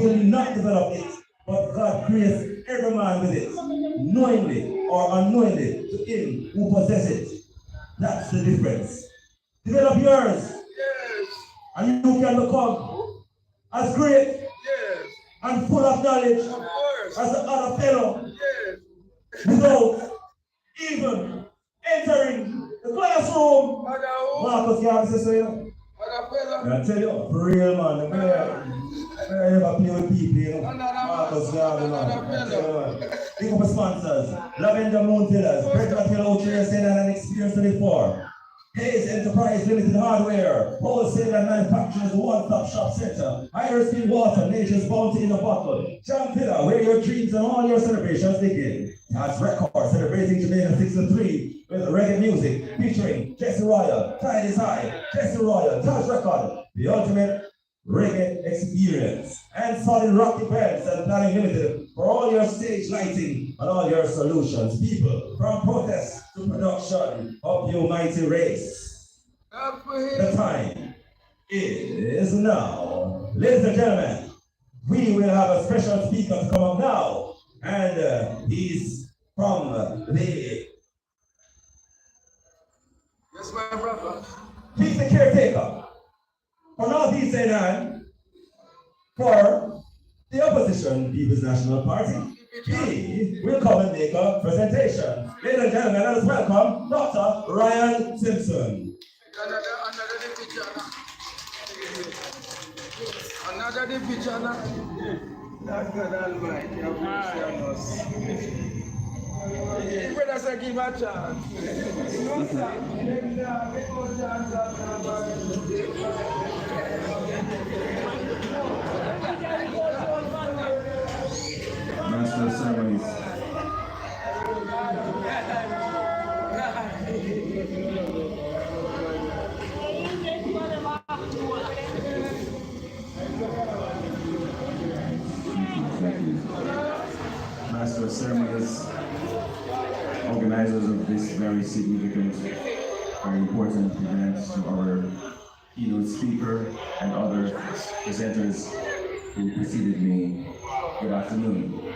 will not develop it, but God creates every man with it, knowingly or unknowingly, to him who possesses it. That's the difference. Develop yours. Yes. And you can become as great Yes. and full of knowledge Of course. as the other fellow Yes. without even entering the classroom. Other who? Marcus Garvey says so, you know. Other fella. I tell you, for real, man. I never play with people, you know. Marcus Garvey, man. Think of the sponsors. Lavender Moon Villas, Bread Material Trade Center and Experience 24. Hayes Enterprise Limited Hardware, Wholesale and Manufacturers One-Stop Shop Center, Irie Still Water, Nature's Bounty in a Bottle, Jam Villa, where your dreams and all your celebrations begin. That's Records, celebrating Jamaica 63 with reggae music, featuring Jesse Royal, Tide is High, Jesse Royal, Touch Record, the ultimate reggae experience, and Solid Rock Events and Planning Limited for all your stage lighting and all your solutions. People, from protest to production of your mighty race. The time is now. Ladies and gentlemen, we will have a special speaker to come up now, and he's from the... Yes, my brother. He's the caretaker for Northeast and for the opposition People's National Party. He will come and make a presentation. Ladies and gentlemen, let us welcome Dr. Ryan Simpson. Another picture. That's God Almighty. Have mercy on us. Brother say give a chance. No, sir. Master of Ceremonies. Master of Ceremonies, organizers of this very significant, very important event, to our keynote speaker and other presenters who preceded me. Good afternoon.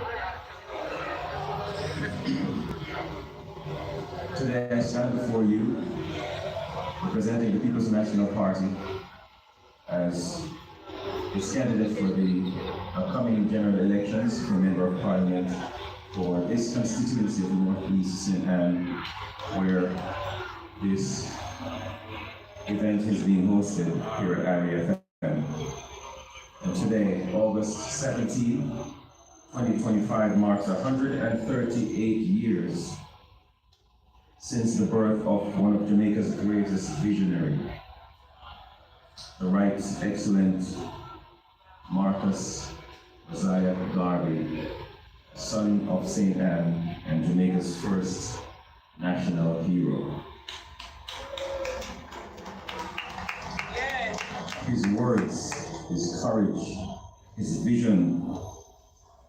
Today I stand before you representing the People's National Party as its candidate for the upcoming general elections for Member of Parliament for this constituency of Northeast St. Anne, where this event is being hosted here at Irie FM. And today, August 17, 2025, marks 138 years since the birth of one of Jamaica's greatest visionary, the Right Excellent Marcus Josiah Garvey, son of St. Anne and Jamaica's first national hero. His words, his courage, his vision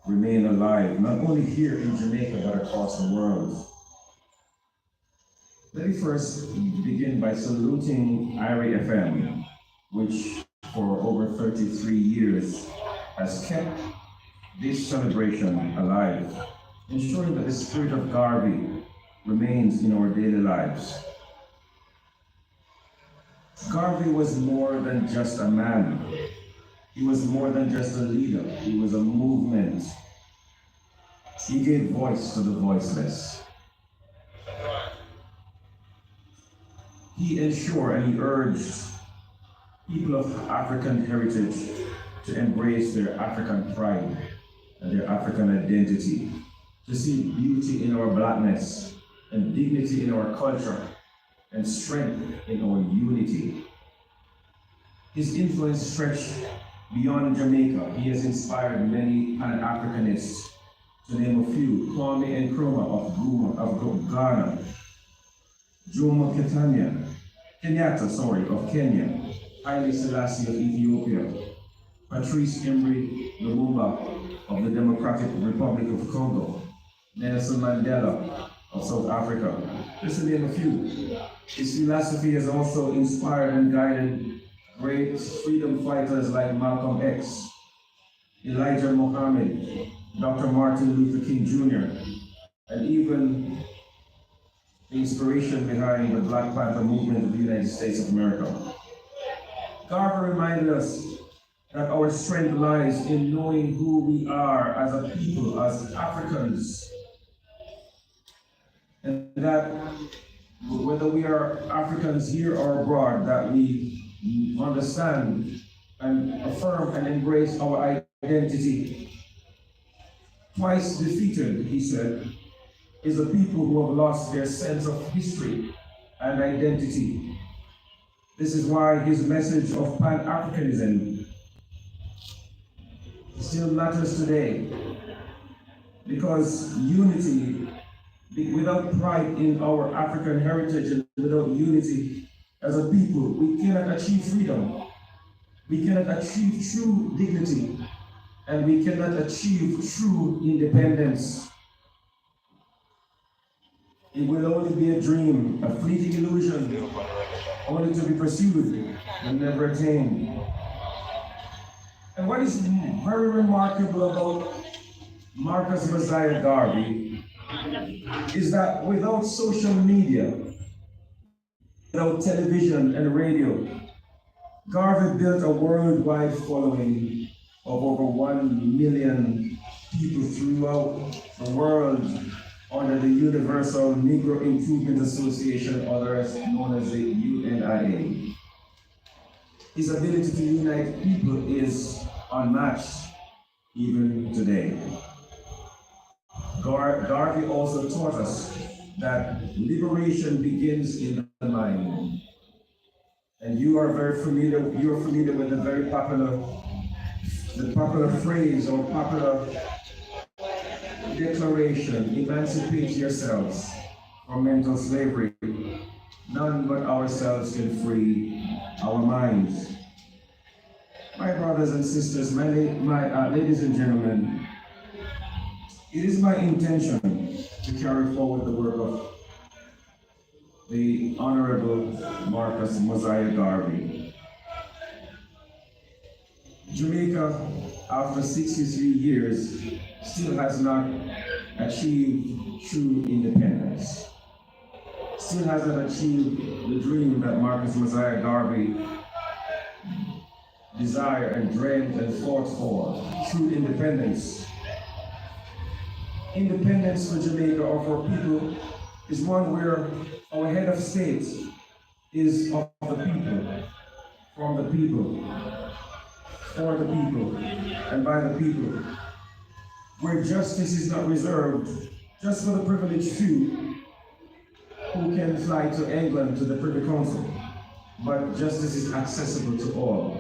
remain alive, not only here in Jamaica, but across the world. Let me first begin by saluting Irie FM, which for over 33 years has kept this celebration alive, ensuring that the spirit of Garvey remains in our daily lives. Garvey was more than just a man. He was more than just a leader. He was a movement. He gave voice to the voiceless. He ensured and he urged people of African heritage to embrace their African pride and their African identity, to see beauty in our blackness and dignity in our culture and strength in our unity. His influence stretched beyond Jamaica. He has inspired many Pan-Africanists, to name a few: Kwame Nkrumah of Ghana, Jomo Kenyatta of Kenya, Haile Selassie of Ethiopia, Patrice Emery Lumumba of the Democratic Republic of Congo, Nelson Mandela of South Africa, just to name a few. His philosophy has also inspired and guided great freedom fighters like Malcolm X, Elijah Muhammad, Dr. Martin Luther King Jr., and even the inspiration behind the Black Panther movement of the United States of America. Garvey reminded us that our strength lies in knowing who we are as a people, as Africans, and that whether we are Africans here or abroad, that we understand and affirm and embrace our identity. Twice defeated, he said, is a people who have lost their sense of history and identity. This is why his message of Pan-Africanism still matters today, because unity, without pride in our African heritage and without unity as a people, we cannot achieve freedom, we cannot achieve true dignity, and we cannot achieve true independence. It will only be a dream, a fleeting illusion, only to be pursued and never attained. And what is very remarkable about Marcus Mosiah Garvey is that without social media, without television and radio, Garvey built a worldwide following of over 1 million people throughout the world under the Universal Negro Improvement Association, otherwise known as the UNIA. His ability to unite people is unmatched even today. Garvey also taught us that liberation begins in the mind. And you are familiar with the very popular phrase or popular declaration, emancipate yourselves from mental slavery. None but ourselves can free our minds. My brothers and sisters, my ladies and gentlemen, it is my intention to carry forward the work of the Honorable Marcus Mosiah Garvey. Jamaica, after 63 years, still has not achieved true independence. Still has not achieved the dream that Marcus Mosiah Garvey desired and dreamed and fought for, true independence. Independence for Jamaica or for people is one where our head of state is of the people, from the people, for the people, and by the people. Where justice is not reserved just for the privileged few who can fly to England to the Privy Council, but justice is accessible to all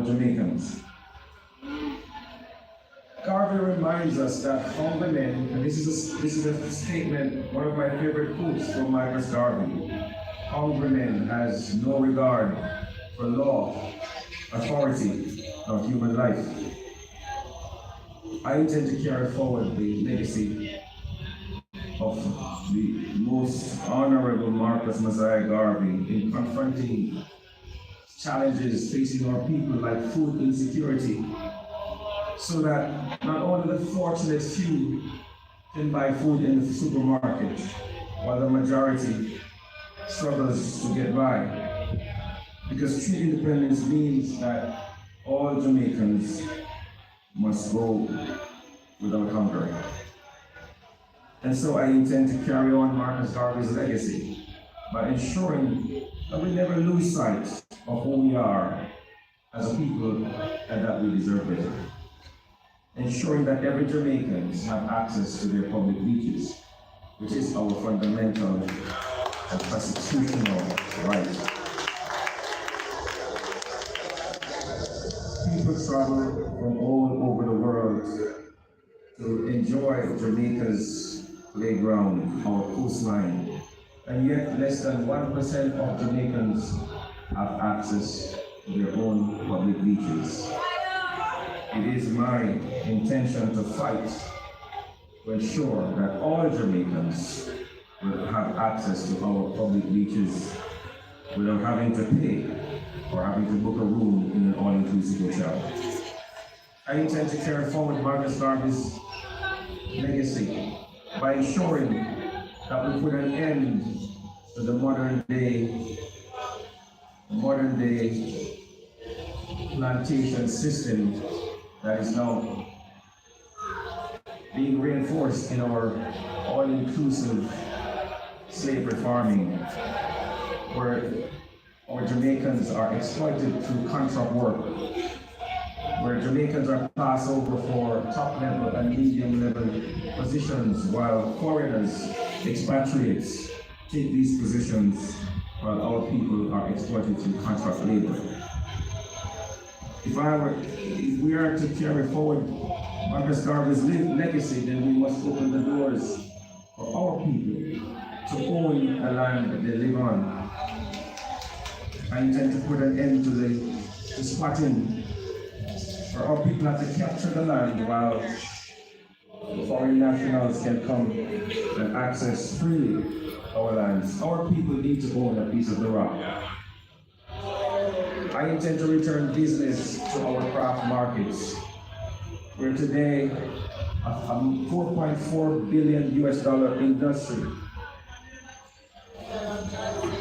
Jamaicans. Garvey reminds us that hungry men, and this is a statement, one of my favorite quotes from Marcus Garvey, hungry men has no regard for law, authority, or human life. I intend to carry forward the legacy of the most honorable Marcus Mosiah Garvey in confronting challenges facing our people like food insecurity, so that not only the fortunate few can buy food in the supermarket, while the majority struggles to get by. Because true independence means that all Jamaicans must go without hunger. And so I intend to carry on Marcus Garvey's legacy by ensuring that we never lose sight of who we are as a people and that we deserve better. Ensuring that every Jamaican have access to their public beaches, which is our fundamental and constitutional right. People travel from all over the world to enjoy Jamaica's playground, our coastline, and yet less than 1% of Jamaicans have access to their own public beaches. It is my intention to fight to ensure that all Jamaicans will have access to our public beaches without having to pay or having to book a room in an all-inclusive hotel. I intend to carry forward Marcus Garvey's legacy by ensuring that we put an end to the modern day plantation system that is now being reinforced in our all-inclusive slavery farming, where our Jamaicans are exploited through contract work, where Jamaicans are passed over for top-level and medium-level positions, while foreigners, expatriates, take these positions while our people are exploited through contract labor. If we are to carry forward Marcus Garvey's legacy, then we must open the doors for our people to own a land that they live on. I intend to put an end to the squatting, for our people have to capture the land while foreign nationals can come and access freely our lands. Our people need to own a piece of the rock. I intend to return business to our craft markets, where today a $4.4 billion industry,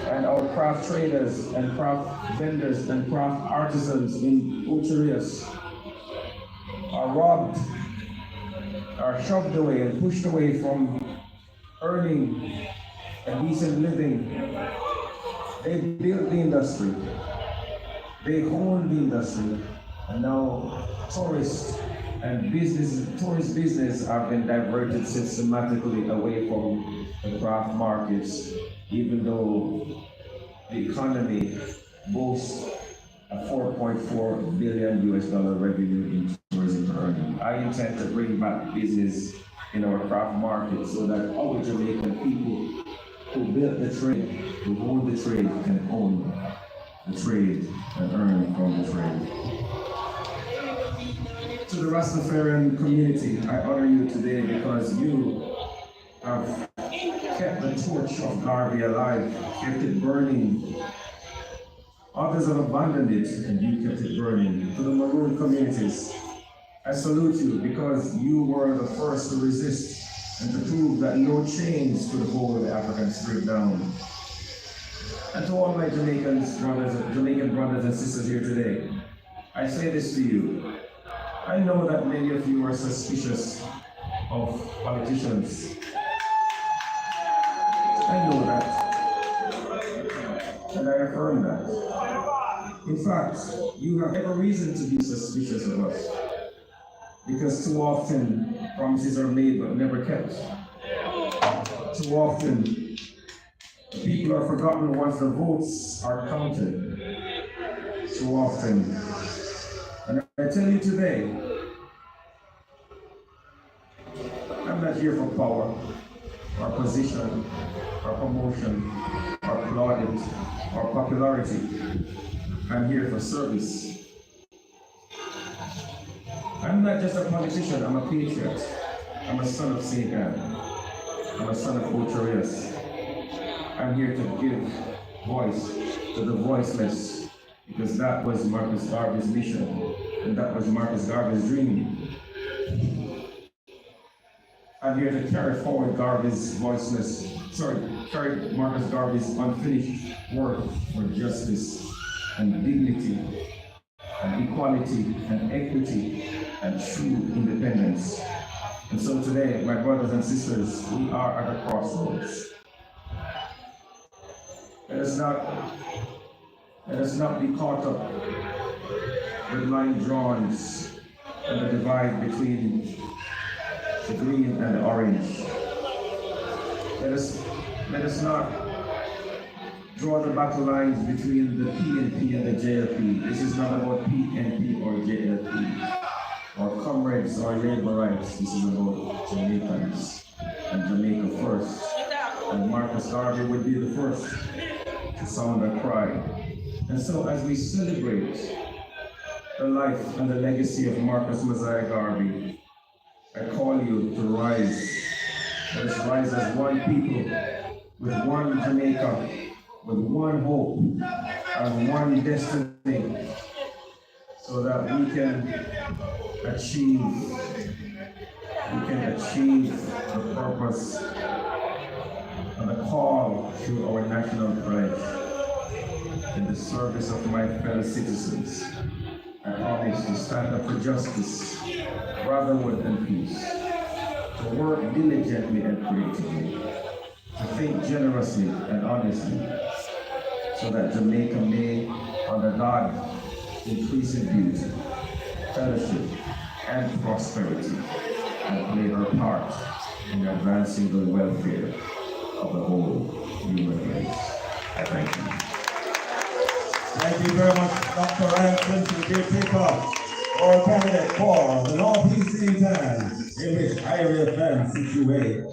and our craft traders and craft vendors and craft artisans in Irie are robbed, are shoved away and pushed away from earning a decent living. They built the industry, they owned the industry, and now tourist business have been diverted systematically away from the craft markets, even though the economy boasts a $4.4 billion revenue in tourism earning. I intend to bring back business in our craft market so that our Jamaican people who built the trade, who own the trade, can own the trade and earn from the trade. To the Rastafarian community, I honor you today because you have kept the torch of Garvey alive, kept it burning. Others have abandoned it, and you kept it burning. To the Maroon communities, I salute you because you were the first to resist and to prove that no chains could hold the African spirit down. And to all my Jamaican brothers and sisters here today, I say this to you. I know that many of you are suspicious of politicians. I know that, and I affirm that. In fact, you have every reason to be suspicious of us, because too often promises are made but never kept. Too often people are forgotten once the votes are counted. Too often. And I tell you today, I'm not here for power, or position, or promotion, or plaudit, or popularity. I'm here for service. I'm not just a politician, I'm a patriot. I'm a son of St. Anne. I'm a son of Irie. I'm here to give voice to the voiceless, because that was Marcus Garvey's mission, and that was Marcus Garvey's dream. I'm here to carry forward carry Marcus Garvey's unfinished work for justice and dignity and equality and equity and true independence. And so today, my brothers and sisters, we are at a crossroads. Let us not be caught up with line drawings and the divide between the green and the orange. Let us not draw the battle lines between the PNP and the JLP. This is not about PNP or JLP, or comrades or labor rights. This is about Jamaicans and Jamaica first. And Marcus Garvey would be the first to sound a cry. And so as we celebrate the life and the legacy of Marcus Messiah Garvey, I call you to rise. Let us rise as one people, with one Jamaica, with one hope, and one destiny, so so that we can achieve the purpose and the call through our national pledge in the service of my fellow citizens. I promise to stand up for justice, brotherhood, and peace, to work diligently and creatively, to think generously and honestly, so that Jamaica may, under God, increase in beauty, fellowship, and prosperity, and play her part in advancing the welfare of the whole human race. I thank you. Thank you very much, Dr. Ryan Clinton, caretaker, or candidate for the Northeast City Times, in which Irie fans situate.